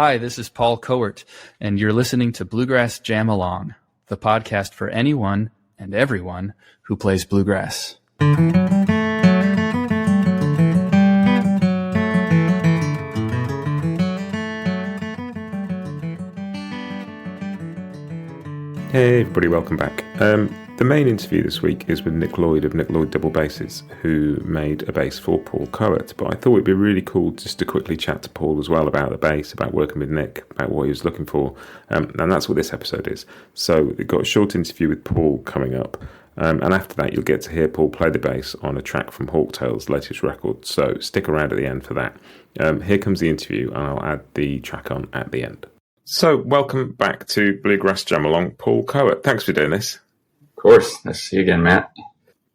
Hi, this is Paul Kowert, and you're listening to Bluegrass Jam Along, the podcast for anyone and everyone who plays bluegrass. Hey everybody, welcome back. The main interview this week is with Nick Lloyd of Nick Lloyd Double Basses, who made a bass for Paul Kowert. But I thought it'd be really cool just to quickly chat to Paul as well about the bass, about working with Nick, about what he was looking for, and that's what this episode is. So we've got a short interview with Paul coming up, and after that you'll get to hear Paul play the bass on a track from Hawktail's latest record. So stick around at the end for that. Here comes the interview, and I'll add the track on at the end. So welcome back to Bluegrass Jam Along, Paul Kowert. Thanks for doing this. Of course. Nice to see you again, Matt.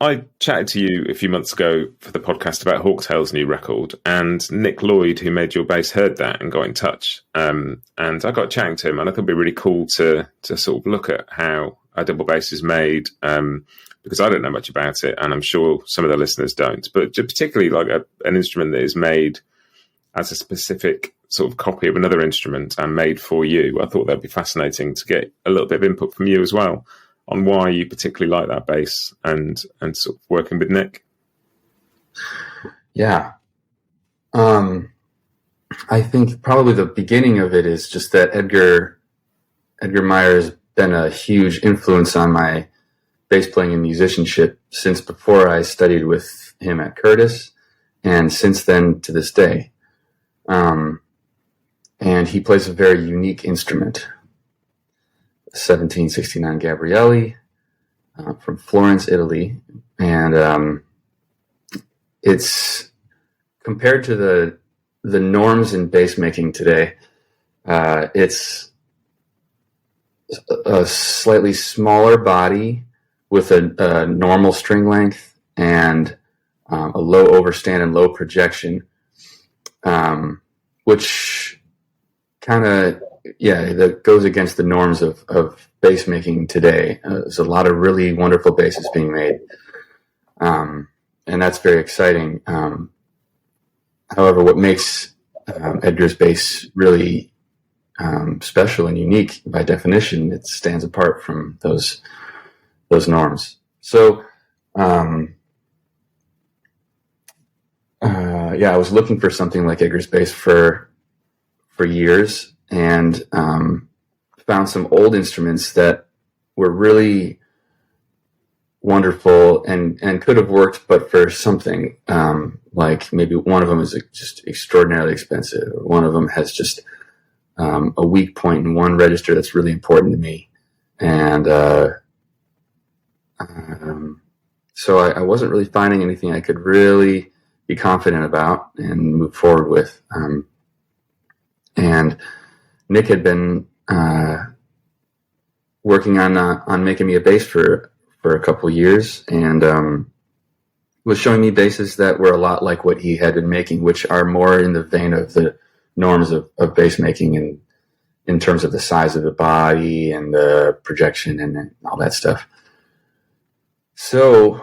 I chatted to you a few months ago for the podcast about Hawktail's new record, and Nick Lloyd, who made your bass, heard that and got in touch. And I got chatting to him, and I thought it'd be really cool to sort of look at how a double bass is made, because I don't know much about it, and I'm sure some of the listeners don't. But particularly like an instrument that is made as a specific sort of copy of another instrument and made for you. I thought that'd be fascinating to get a little bit of input from you as well on why you particularly like that bass and sort of working with Nick. Yeah. I think probably the beginning of it is just that Edgar Meyer has been a huge influence on my bass playing and musicianship since before I studied with him at Curtis, and since then to this day. And he plays a very unique instrument, 1769 Gabrielli from Florence, Italy. And it's compared to the norms in bass making today. It's a slightly smaller body with a normal string length and a low overstand and low projection, which kind of, that goes against the norms of bass making today. There's a lot of really wonderful basses being made, and that's very exciting. However, what makes Edgar's bass really special and unique, by definition, it stands apart from those norms. So, I was looking for something like Edgar's bass for years, and found some old instruments that were really wonderful and could have worked, but for something like maybe one of them is just extraordinarily expensive. One of them has just a weak point in one register that's really important to me. And so I wasn't really finding anything I could really be confident about and move forward with. And Nick had been working on making me a bass for a couple years, and was showing me basses that were a lot like what he had been making, which are more in the vein of the norms of bass making, and in terms of the size of the body and the projection and all that stuff. So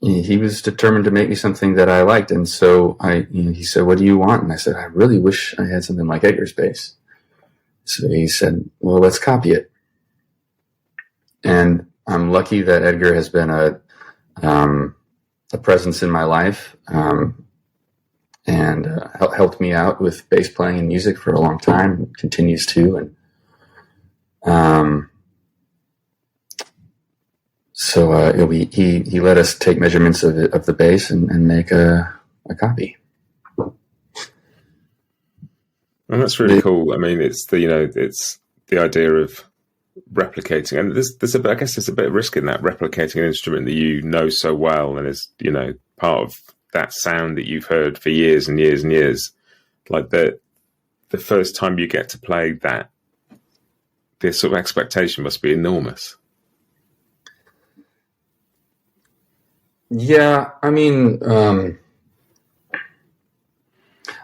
he was determined to make me something that I liked. And so he said, "What do you want?" And I said, "I really wish I had something like Edgar's bass." So he said, "Well, let's copy it." And I'm lucky that Edgar has been a presence in my life, and helped me out with bass playing and music for a long time, continues to. And so he let us take measurements of the bass and make a copy. And that's really cool. I mean, it's the idea of replicating, and I guess there's a bit of risk in that, replicating an instrument that you know so well and is part of that sound that you've heard for years and years and years. Like the first time you get to play that, this sort of expectation must be enormous. Yeah, I mean,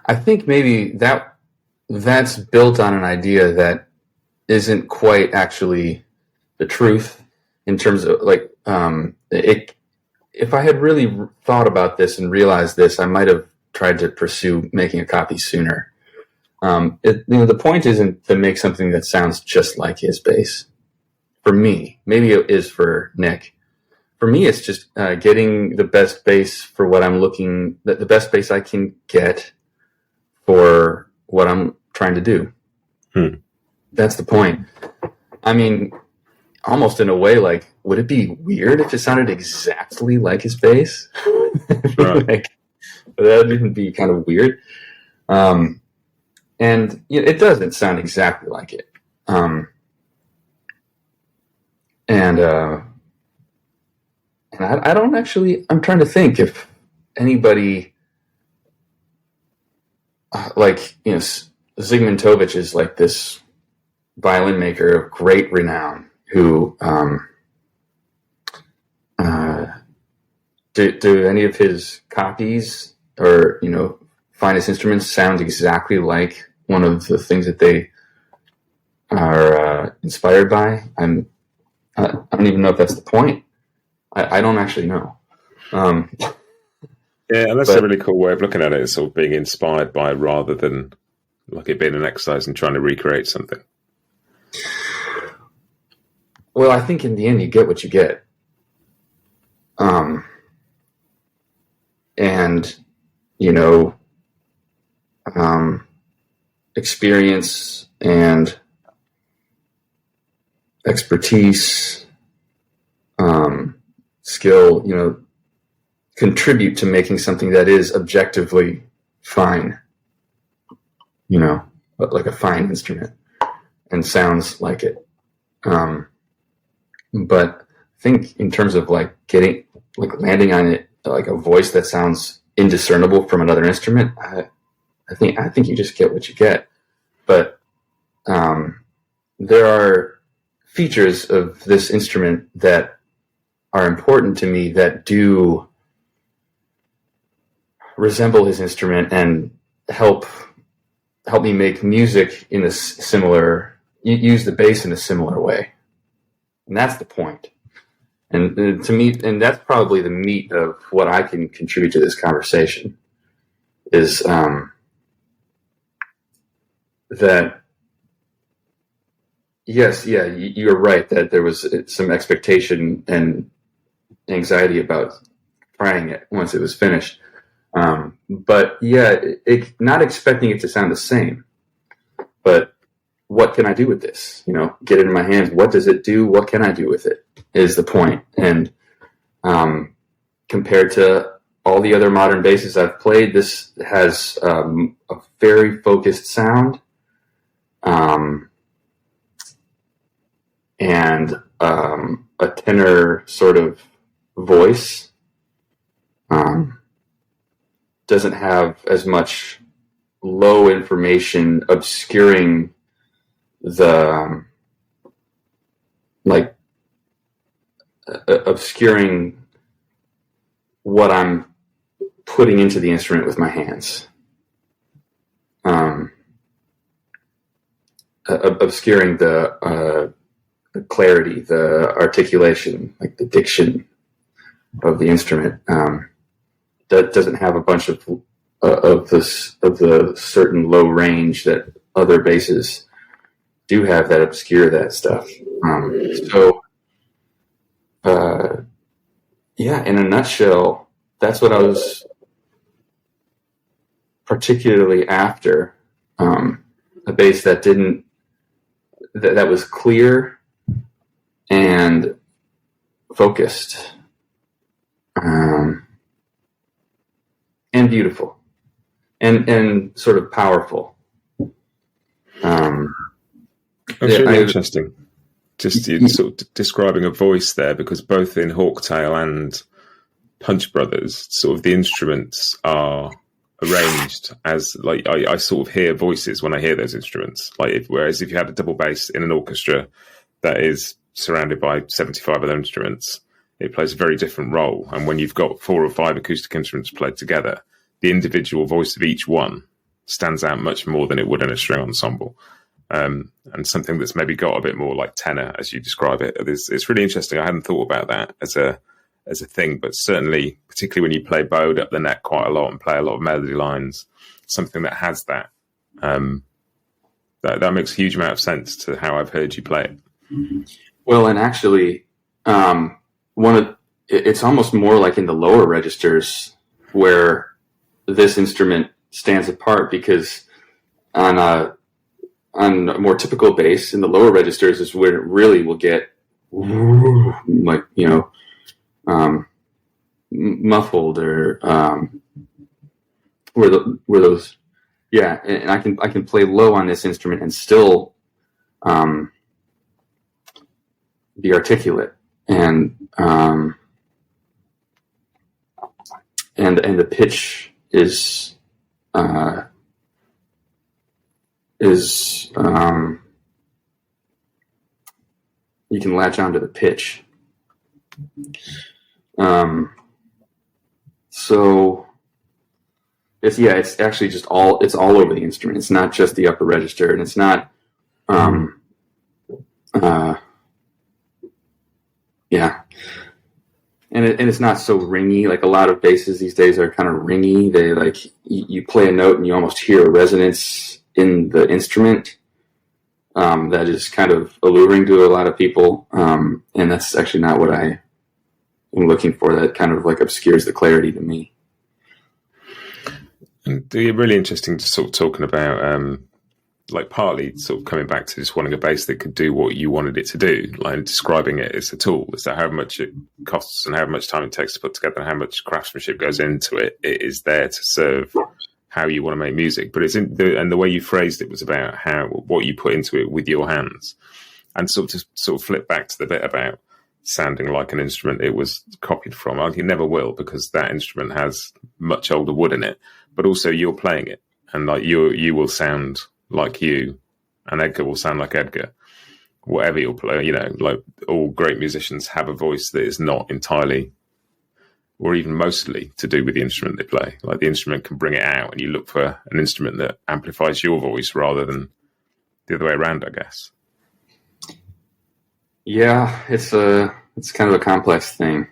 I think maybe that's built on an idea that isn't quite actually the truth, in terms of if I had really thought about this and realized this, I might have tried to pursue making a copy sooner. The point isn't to make something that sounds just like his bass. For me, maybe it is for Nick. For me, it's just getting the best bass for what I'm looking, the best bass I can get for what I'm trying to do. That's the point. I mean, almost in a way, like, would it be weird if it sounded exactly like his bass? Right. Like, that would be kind of weird. And it doesn't sound exactly like it. And I don't actually, I'm trying to think if anybody, Zygmunt Tovich is like this violin maker of great renown who, do any of his copies or, finest instruments sound exactly like one of the things that they are inspired by? I don't even know if that's the point. I don't actually know. Yeah, and that's a really cool way of looking at it, sort of being inspired by rather than like it being an exercise and trying to recreate something. Well, I think in the end you get what you get. Experience and expertise, skill, contribute to making something that is objectively fine, like a fine instrument and sounds like it. But I think in terms of like landing on it, like a voice that sounds indiscernible from another instrument, I think you just get what you get. But there are features of this instrument that are important to me that do resemble his instrument and help me make music in a similar, use the bass in a similar way. And that's the point. And to me, and that's probably the meat of what I can contribute to this conversation is that, yes, yeah, you're right that there was some expectation and anxiety about trying it once it was finished. But yeah, not expecting it to sound the same, but what can I do with this? Get it in my hands. What does it do? What can I do with it is the point. And compared to all the other modern basses I've played, this has a very focused sound and a tenor sort of voice. Doesn't have as much low information obscuring the obscuring what I'm putting into the instrument with my hands, obscuring the clarity, the articulation, like the diction of the instrument. That doesn't have a bunch of the certain low range that other basses do have that obscure that stuff. In a nutshell, that's what I was particularly after. A bass that that was clear and focused. And beautiful, and sort of powerful. That's really interesting. Just sort of describing a voice there, because both in Hawktail and Punch Brothers, sort of the instruments are arranged as like I sort of hear voices when I hear those instruments. Whereas if you had a double bass in an orchestra that is surrounded by 75 other instruments, it plays a very different role. And when you've got 4 or 5 acoustic instruments played together, the individual voice of each one stands out much more than it would in a string ensemble. And something that's maybe got a bit more like tenor, as you describe it. It's really interesting. I hadn't thought about that as a as a thing, but certainly, particularly when you play bowed up the neck quite a lot and play a lot of melody lines, something that has that. That makes a huge amount of sense to how I've heard you play it. Well, and actually, it's almost more like in the lower registers where this instrument stands apart, because on a more typical bass in the lower registers is where it really will get like, muffled, or where those, yeah, and I can play low on this instrument and still be articulate, and the pitch is you can latch onto the pitch. So it's actually just it's all over the instrument. It's not just the upper register, and it's not, and it's not so ringy. Like a lot of basses these days are kind of ringy. They like, you play a note and you almost hear a resonance in the instrument. That is kind of alluring to a lot of people. And that's actually not what I am looking for. That kind of like obscures the clarity to me. And you're really interesting to sort of talking about, like partly sort of coming back to just wanting a bass that could do what you wanted it to do, like describing it as a tool, as to how much it costs and how much time it takes to put together and how much craftsmanship goes into it. It is there to serve how you want to make music, but and the way you phrased it was about what you put into it with your hands. And sort of flip back to the bit about sounding like an instrument it was copied from. You never will, because that instrument has much older wood in it, but also you're playing it, and like you will sound like you, and Edgar will sound like Edgar. Whatever you'll play, like all great musicians have a voice that is not entirely, or even mostly, to do with the instrument they play. Like the instrument can bring it out, and you look for an instrument that amplifies your voice rather than the other way around, I guess. Yeah, it's kind of a complex thing,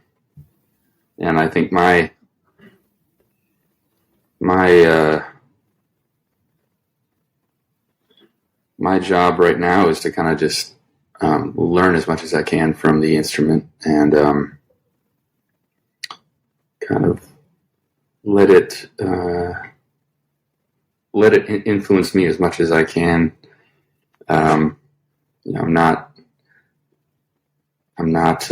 and I think my job right now is to kind of just learn as much as I can from the instrument, and kind of let it influence me as much as I can. I'm not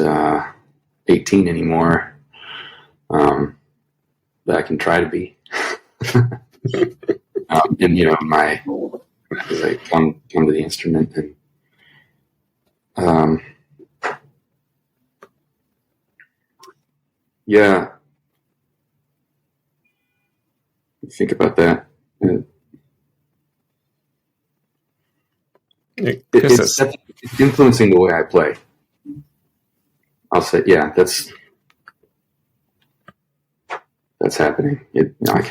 18 anymore, but I can try to be. And as I come to the instrument, and think about that. It's influencing the way I play. I'll say, yeah, that's happening. I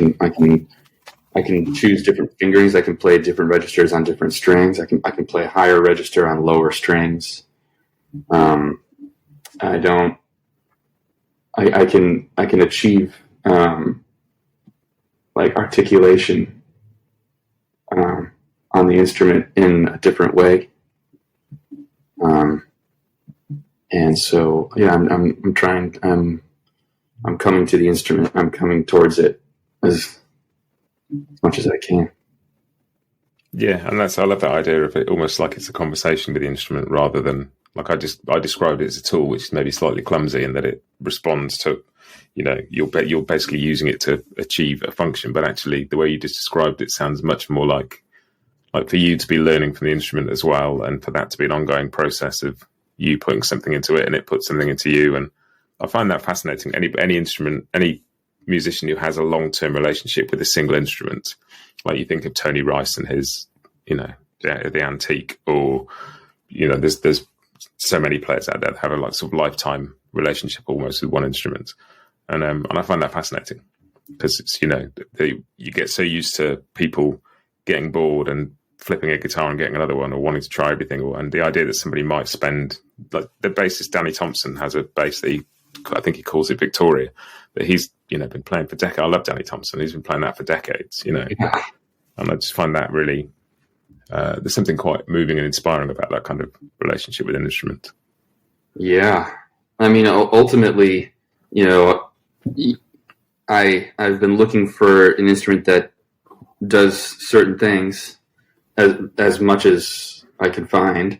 can choose different fingerings. I can play different registers on different strings. I can play a higher register on lower strings. I can achieve like articulation on the instrument in a different way. And so, yeah, I'm trying. I'm coming to the instrument. I'm coming towards it as much as I can. Yeah, and I love that idea of it almost like it's a conversation with the instrument rather than, like I described it as a tool, which is maybe slightly clumsy in that it responds to, you're basically using it to achieve a function, but actually the way you just described it sounds much more like for you to be learning from the instrument as well, and for that to be an ongoing process of you putting something into it and it puts something into you. And I find that fascinating. Any instrument, any musician who has a long-term relationship with a single instrument, like you think of Tony Rice and his, the antique, or there's so many players out there that have a sort of lifetime relationship almost with one instrument, and I find that fascinating because it's you get so used to people getting bored and flipping a guitar and getting another one, or wanting to try everything, and the idea that somebody might spend, like the bassist Danny Thompson has a bass that he I think he calls it Victoria, that he's, been playing for decades. I love Danny Thompson. He's been playing that for decades, Yeah. And I just find that really, there's something quite moving and inspiring about that kind of relationship with an instrument. Yeah. I mean, ultimately, I've been looking for an instrument that does certain things as much as I can find.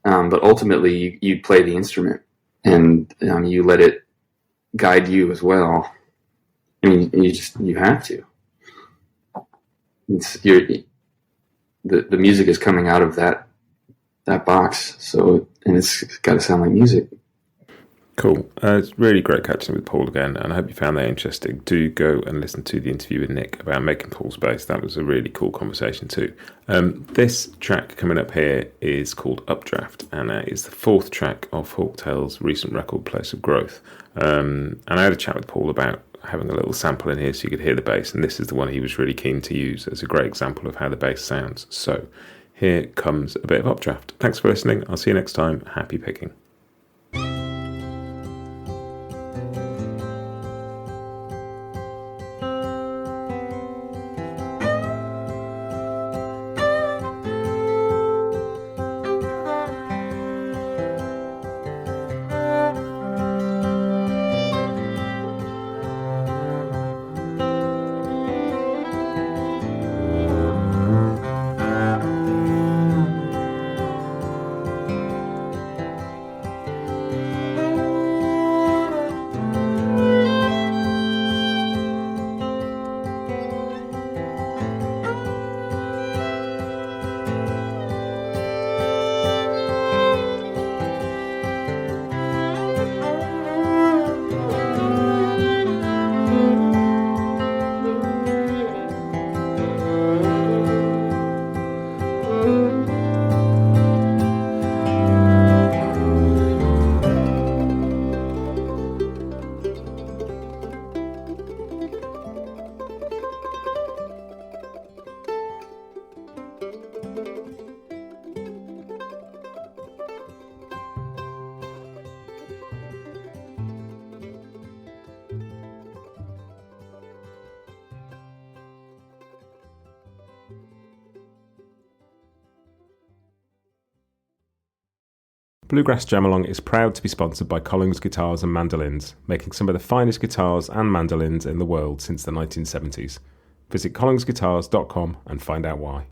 But ultimately, you play the instrument, and you let it guide you as well. I mean, you have to. The music is coming out of that box, and it's got to sound like music. Cool. It's really great catching up with Paul again, and I hope you found that interesting. Do go and listen to the interview with Nick about making Paul's bass. That was a really cool conversation too. This track coming up here is called Updraft, and it's the fourth track of Hawktail's recent record, Place of Growth. And I had a chat with Paul about having a little sample in here so you could hear the bass, and this is the one he was really keen to use as a great example of how the bass sounds. So here comes a bit of Updraft. Thanks for listening. I'll see you next time. Happy picking. Bluegrass Jam Along is proud to be sponsored by Collings Guitars and Mandolins, making some of the finest guitars and mandolins in the world since the 1970s. Visit collingsguitars.com and find out why.